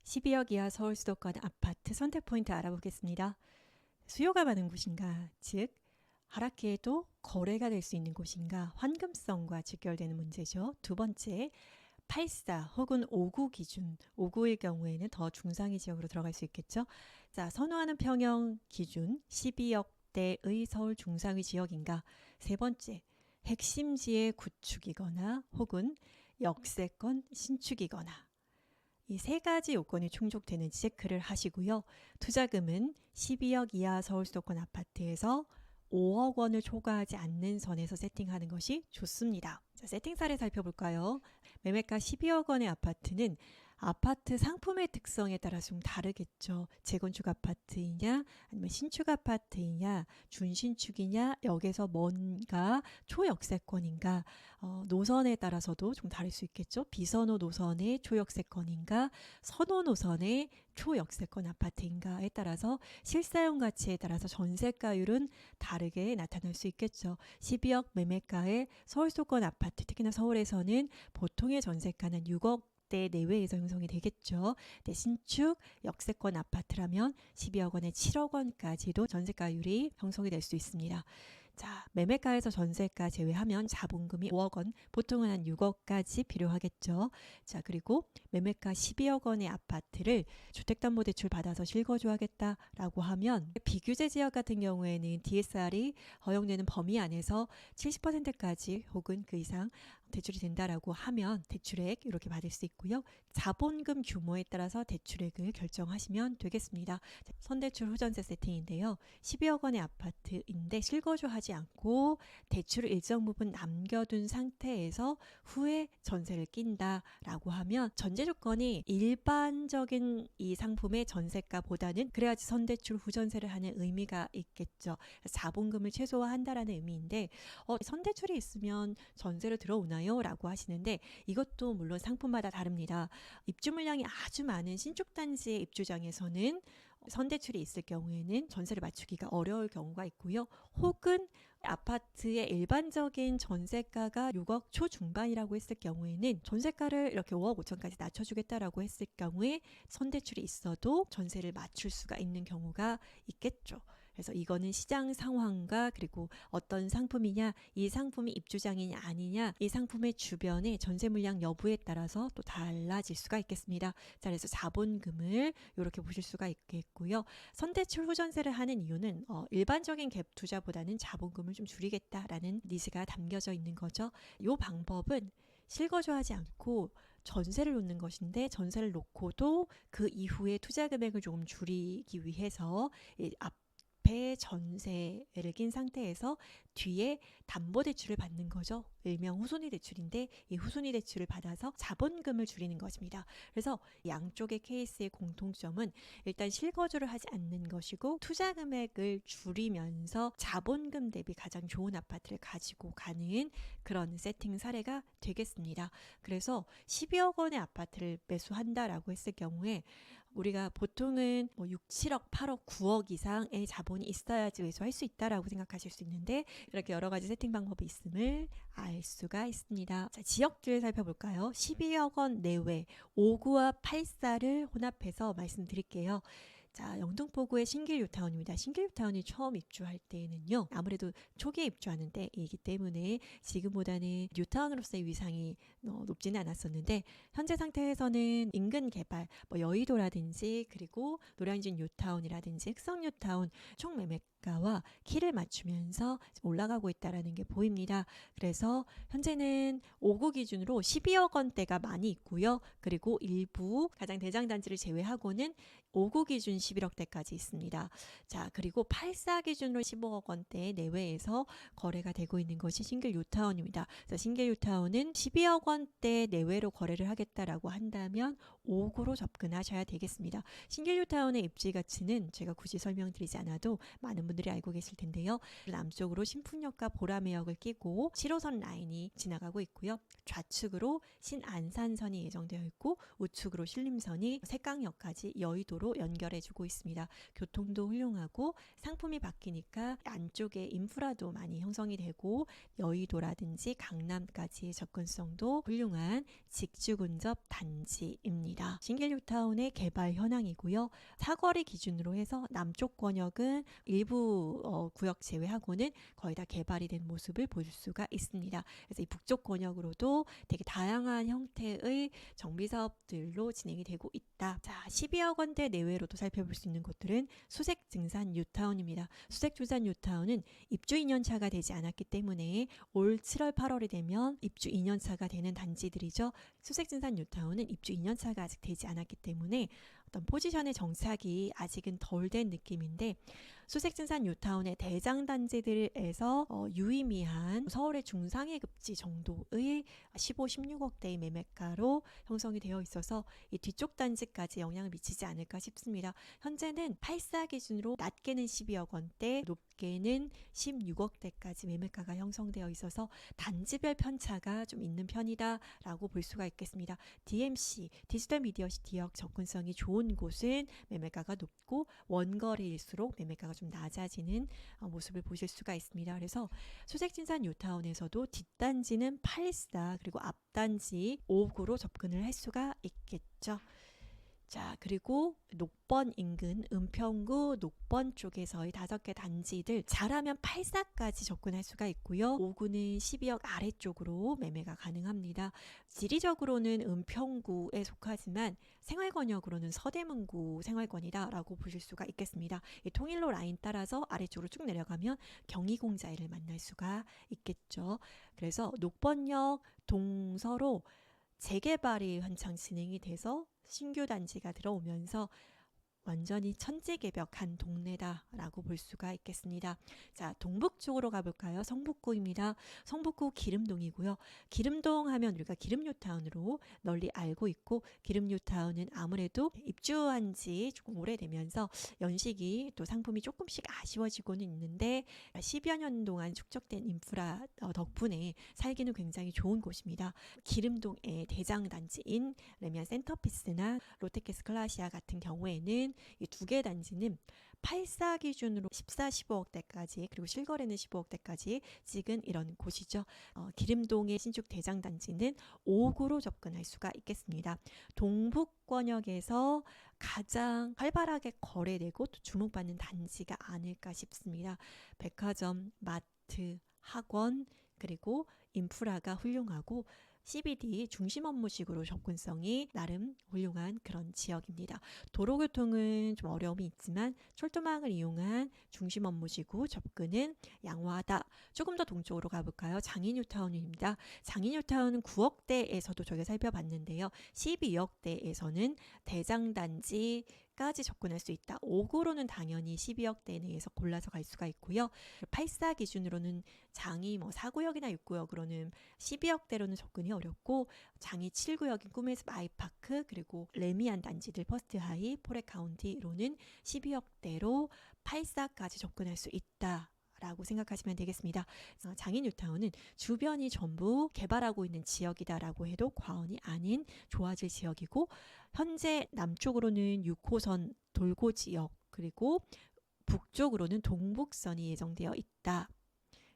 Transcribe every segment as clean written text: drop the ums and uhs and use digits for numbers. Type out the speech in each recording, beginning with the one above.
12억 이하 서울 수도권 아파트 선택 포인트 알아보겠습니다. 수요가 많은 곳인가, 즉 하락해도 거래가 될 수 있는 곳인가, 환금성과 직결되는 문제죠. 두 번째, 84 혹은 59 기준, 59일 경우에는 더 중상위 지역으로 들어갈 수 있겠죠. 자, 선호하는 평형 기준 12억대의 서울 중상위 지역인가. 세 번째, 핵심지의 구축이거나 혹은 역세권 신축이거나. 이 세 가지 요건이 충족되는지 체크를 하시고요. 투자금은 12억 이하 서울 수도권 아파트에서 5억 원을 초과하지 않는 선에서 세팅하는 것이 좋습니다. 자, 세팅 사례 살펴볼까요? 매매가 12억 원의 아파트는 아파트 상품의 특성에 따라서 좀 다르겠죠. 재건축 아파트이냐 아니면 신축 아파트이냐 준신축이냐 역에서 뭔가 초역세권인가 노선에 따라서도 좀 다를 수 있겠죠. 비선호 노선의 초역세권인가 선호 노선의 초역세권 아파트인가에 따라서 실사용 가치에 따라서 전세가율은 다르게 나타날 수 있겠죠. 12억 매매가의 서울 수도권 아파트, 특히나 서울에서는 보통의 전세가는 6억 대 내외에서 형성이 되겠죠. 네, 신축 역세권 아파트라면 12억 원에 7억 원까지도 전세가율이 형성이 될 수 있습니다. 자, 매매가에서 전세가 제외하면 자본금이 5억 원, 보통은 한 6억까지 필요하겠죠. 자, 그리고 매매가 12억 원의 아파트를 주택담보대출 받아서 실거주하겠다라고 하면 비규제 지역 같은 경우에는 DSR이 허용되는 범위 안에서 70%까지 혹은 그 이상 대출이 된다라고 하면 대출액 이렇게 받을 수 있고요. 자본금 규모에 따라서 대출액을 결정하시면 되겠습니다. 선대출 후전세 세팅인데요. 12억 원의 아파트인데 실거주하지 않고 대출을 일정 부분 남겨둔 상태에서 후에 전세를 낀다라고 하면 전제 조건이 일반적인 이 상품의 전세가보다는 그래야지 선대출 후전세를 하는 의미가 있겠죠. 자본금을 최소화한다라는 의미인데 선대출이 있으면 전세로 들어오나요? 라고 하시는데 이것도 물론 상품마다 다릅니다. 입주 물량이 아주 많은 신축단지의 입주장에서는 선대출이 있을 경우에는 전세를 맞추기가 어려울 경우가 있고요. 혹은 아파트의 일반적인 전세가가 6억 초중반이라고 했을 경우에는 전세가를 이렇게 5억 5천까지 낮춰주겠다라고 했을 경우에 선대출이 있어도 전세를 맞출 수가 있는 경우가 있겠죠. 그래서 이거는 시장 상황과 그리고 어떤 상품이냐, 이 상품이 입주장이냐 아니냐, 이 상품의 주변의 전세 물량 여부에 따라서 또 달라질 수가 있겠습니다. 자, 그래서 자본금을 이렇게 보실 수가 있겠고요. 선대출 후전세를 하는 이유는 일반적인 갭 투자보다는 자본금을 좀 줄이겠다라는 니즈가 담겨져 있는 거죠. 이 방법은 실거주하지 않고 전세를 놓는 것인데 전세를 놓고도 그 이후에 투자 금액을 조금 줄이기 위해서 앞에 전세를 낀 상태에서 뒤에 담보대출을 받는 거죠. 일명 후손이 대출인데 이 후손이 대출을 받아서 자본금을 줄이는 것입니다. 그래서 양쪽의 케이스의 공통점은 일단 실거주를 하지 않는 것이고 투자 금액을 줄이면서 자본금 대비 가장 좋은 아파트를 가지고 가는 그런 세팅 사례가 되겠습니다. 그래서 12억 원의 아파트를 매수한다라고 했을 경우에 우리가 보통은 6, 7억, 8억, 9억 이상의 자본이 있어야지 매수할 수 있다라고 생각하실 수 있는데 이렇게 여러 가지 세팅 방법이 있음을 알 수가 있습니다. 자, 지역들 살펴볼까요? 12억 원 내외 59와 84를 혼합해서 말씀드릴게요. 자, 영등포구의 신길 뉴타운입니다. 신길 뉴타운이 처음 입주할 때는요. 아무래도 초기에 입주하는 때이기 때문에 지금보다는 뉴타운으로서의 위상이 높지는 않았었는데 현재 상태에서는 인근 개발, 여의도라든지 그리고 노량진 뉴타운이라든지 흑성 뉴타운 총 매매가와 키를 맞추면서 올라가고 있다는 게 보입니다. 그래서 현재는 5구 기준으로 12억 원대가 많이 있고요. 그리고 일부 가장 대장단지를 제외하고는 5구 기준 11억대까지 있습니다. 자, 그리고 84 기준으로 15억 원대 내외에서 거래가 되고 있는 것이 신길 뉴타운입니다. 그래서 신길 뉴타운은 12억 원대 내외로 거래를 하겠다라고 한다면 5구로 접근하셔야 되겠습니다. 신길 뉴타운의 입지 가치는 제가 굳이 설명드리지 않아도 많은 분들이 알고 계실 텐데요. 남쪽으로 신풍역과 보라매역을 끼고 7호선 라인이 지나가고 있고요. 좌측으로 신안산선이 예정되어 있고 우측으로 신림선이 색강역까지 여의도로 연결해주고 있습니다. 교통도 훌륭하고 상품이 바뀌니까 안쪽에 인프라도 많이 형성이 되고 여의도라든지 강남까지의 접근성도 훌륭한 직주근접 단지입니다. 신길 뉴타운의 개발 현황이고요. 사거리 기준으로 해서 남쪽 권역은 일부 구역 제외하고는 거의 다 개발이 된 모습을 볼 수가 있습니다. 그래서 이 북쪽 권역으로도 되게 다양한 형태의 정비사업들로 진행이 되고 있다. 자, 12억 원대 내외로도 살펴볼 수 있는 곳들은 수색증산 뉴타운입니다. 수색증산 뉴타운은 입주 2년차가 되지 않았기 때문에 올 7월 8월이 되면 입주 2년차가 되는 단지들이죠. 수색증산 뉴타운은 입주 2년차가 아직 되지 않았기 때문에 어떤 포지션의 정착이 아직은 덜 된 느낌인데 수색증산 뉴타운의 대장 단지들에서 유의미한 서울의 중상위 급지 정도의 15, 16억대의 매매가로 형성이 되어 있어서 이 뒤쪽 단지까지 영향을 미치지 않을까 싶습니다. 현재는 84 기준으로 낮게는 12억 원대, 높게는 16억대까지 매매가가 형성되어 있어서 단지별 편차가 좀 있는 편이다라고 볼 수가 있겠습니다. DMC, 디지털 미디어 시티역 접근성이 좋은 곳은 매매가가 높고 원거리일수록 매매가가 좀 낮아지는 모습을 보실 수가 있습니다. 그래서 수색증산 뉴타운에서도 뒷단지는 84 그리고 앞단지 5구로 접근을 할 수가 있겠죠. 자, 그리고 녹번 인근 은평구 녹번 쪽에서의 5개 단지들 잘하면 84까지 접근할 수가 있고요. 5구는 12억 아래쪽으로 매매가 가능합니다. 지리적으로는 은평구에 속하지만 생활권역으로는 서대문구 생활권이다라고 보실 수가 있겠습니다. 이 통일로 라인 따라서 아래쪽으로 쭉 내려가면 경희공자일을 만날 수가 있겠죠. 그래서 녹번역 동서로 재개발이 한창 진행이 돼서 신규 단지가 들어오면서 완전히 천지개벽한 동네다라고 볼 수가 있겠습니다. 자, 동북 쪽으로 가볼까요? 성북구입니다. 성북구 기름동이고요. 기름동 하면 우리가 기름뉴타운으로 널리 알고 있고 기름뉴타운은 아무래도 입주한 지 조금 오래되면서 연식이 또 상품이 조금씩 아쉬워지고는 있는데 10여 년 동안 축적된 인프라 덕분에 살기는 굉장히 좋은 곳입니다. 기름동의 대장단지인 레미안 센터피스나 롯데캐슬 클라시아 같은 경우에는 이 두 개 단지는 84 기준으로 14, 15억대까지 그리고 실거래는 15억대까지 찍은 이런 곳이죠. 기름동의 신축 대장단지는 5구로 접근할 수가 있겠습니다. 동북권역에서 가장 활발하게 거래되고 또 주목받는 단지가 아닐까 싶습니다. 백화점, 마트, 학원 그리고 인프라가 훌륭하고 CBD 중심 업무식으로 접근성이 나름 훌륭한 그런 지역입니다. 도로교통은 좀 어려움이 있지만 철도망을 이용한 중심 업무지구 접근은 양호하다. 조금 더 동쪽으로 가볼까요? 장인뉴타운입니다. 장인뉴타운은 9억대에서도 저희가 살펴봤는데요. 12억대에서는 대장단지 까지 접근할 수 있다. 5구로는 당연히 12억대 내에서 골라서 갈 수가 있고요. 84 기준으로는 장이 4구역이나 6구역으로는 12억대로는 접근이 어렵고 장이 7구역인 꿈의 아이파크 그리고 레미안 단지들 퍼스트하이, 포레카운티로는 12억대로 84까지 접근할 수 있다. 라고 생각하시면 되겠습니다. 장인뉴타운은 주변이 전부 개발하고 있는 지역이다라고 해도 과언이 아닌 좋아질 지역이고 현재 남쪽으로는 6호선 돌고 지역 그리고 북쪽으로는 동북선이 예정되어 있다.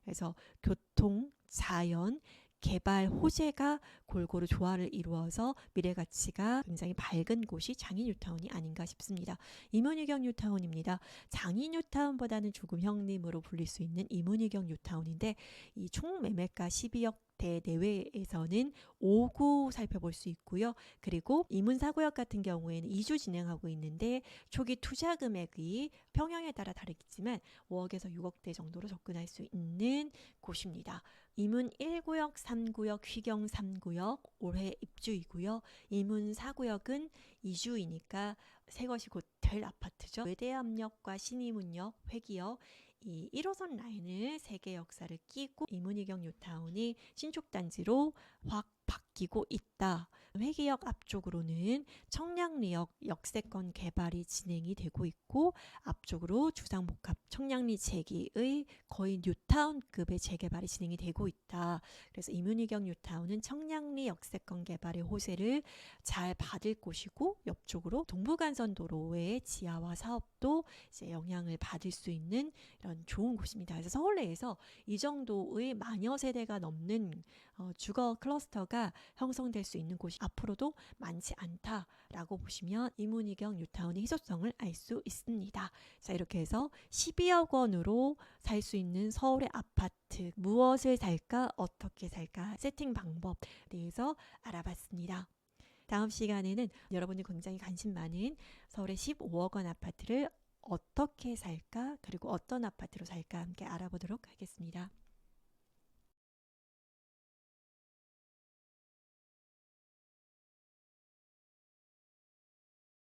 그래서 교통, 자연, 개발 호재가 골고루 조화를 이루어서 미래 가치가 굉장히 밝은 곳이 장인뉴타운이 아닌가 싶습니다. 이문희경 뉴타운입니다. 장인뉴타운보다는 조금 형님으로 불릴 수 있는 이문희경 뉴타운인데 이 총 매매가 12억대 내외에서는 5구 살펴볼 수 있고요. 그리고 이문사구역 같은 경우에는 2주 진행하고 있는데 초기 투자 금액이 평형에 따라 다르겠지만 5억에서 6억대 정도로 접근할 수 있는 곳입니다. 이문 1구역, 3구역, 휘경 3구역 올해 입주이고요. 이문 4구역은 2주이니까 새 것이 곧 될 아파트죠. 외대암역과 신이문역, 회기역 이 1호선 라인을 세계 역사를 끼고 이문희경 뉴타운이 신축단지로 확 바뀌었습니다. 바뀌고 있다. 회기역 앞쪽으로는 청량리역 역세권 개발이 진행이 되고 있고 앞쪽으로 주상복합 청량리 재기의 거의 뉴타운급의 재개발이 진행이 되고 있다. 그래서 이문희경 뉴타운은 청량리 역세권 개발의 호재를 잘 받을 곳이고 옆쪽으로 동부간선도로의 지하화 사업도 이제 영향을 받을 수 있는 이런 좋은 곳입니다. 그래서 서울 내에서 이 정도의 마녀 세대가 넘는 주거 클러스터가 형성될 수 있는 곳이 앞으로도 많지 않다라고 보시면 이문희경 뉴타운의 희소성을 알 수 있습니다. 자, 이렇게 해서 12억 원으로 살 수 있는 서울의 아파트, 무엇을 살까, 어떻게 살까, 세팅 방법에 대해서 알아봤습니다. 다음 시간에는 여러분이 굉장히 관심 많은 서울의 15억 원 아파트를 어떻게 살까, 그리고 어떤 아파트로 살까 함께 알아보도록 하겠습니다.